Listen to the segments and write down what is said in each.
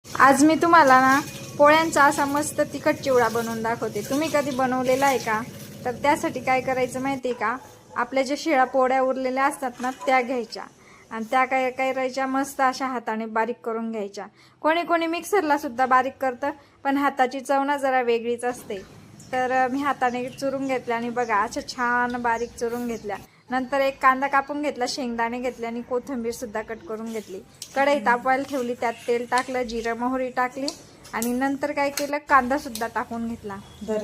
आज मी तुम्हाला ना पोळ्यांचा असा मस्त तिखट चिवडा बनवून दाखवते। तुम्ही कधी बनवलेला आहे का? तर त्यासाठी काय करायचं माहिती आहे का? आपल्या ज्या शिळा पोळ्या उरलेल्या असतात ना त्या घ्यायच्या आणि त्या काय करायच्या मस्त अशा हाताने बारीक करून घ्यायच्या। कोणी कोणी मिक्सरला सुद्धा बारीक करतं, पण हाताची चव ना जरा वेगळीच असते। तर मी हाताने चुरून घेतल्या आणि बघा अशा छान बारीक चुरून घेतल्या। नंतर एक कांदा कापून घेतला, शेंगदाणे घेतले आणि कोथिंबीर सुद्धा कट करून घेतली। कढई तापवायला ठेवली, त्यात तेल टाकलं, जिरं मोहरी टाकली आणि नंतर काय केलं, कांदा सुद्धा टाकून घेतला।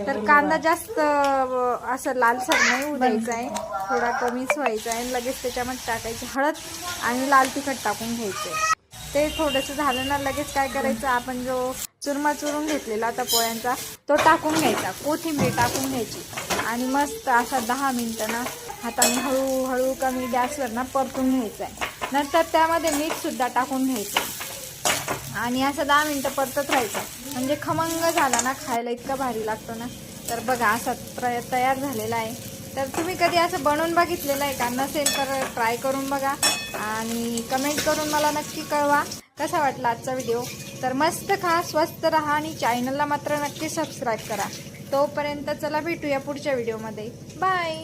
तर कांदा जास्त असं लालसर नाही होऊ द्यायचा आहे, थोडा कमीच व्हायचा आहे। लगेच त्याच्यामध्ये टाकायची हळद आणि लाल तिखट टाकून घ्यायचे। ते थोडंसं झालं ना, लगेच काय करायचं, आपण जो चुरमा चुरून घेतलेला होता पोळ्यांचा तो टाकून घ्यायचा, कोथिंबीर टाकून घ्यायची आणि मस्त असा 10 मिनिटं ना हाताने हळूहळू कमी गॅसवर ना परतून घ्यायचं आहे। नंतर त्यामध्ये मीठसुद्धा टाकून घ्यायचं आणि असं 10 मिनिटं परतत राहायचं, म्हणजे खमंग झाला ना खायला इतका भारी लागतो ना। तर बघा असा तयार झालेला आहे। तर तुम्ही कधी असं बनवून बघितलेलं आहे का? नसेल तर ट्राय करून बघा आणि कमेंट करून मला नक्की कळवा कसा वाटला आजचा व्हिडिओ। तर मस्त खा, स्वस्त राहा आणि चॅनलला मात्र नक्की सबस्क्राईब करा। तोपर्यंत चला भेटूया पुढच्या व्हिडिओमध्ये। बाय।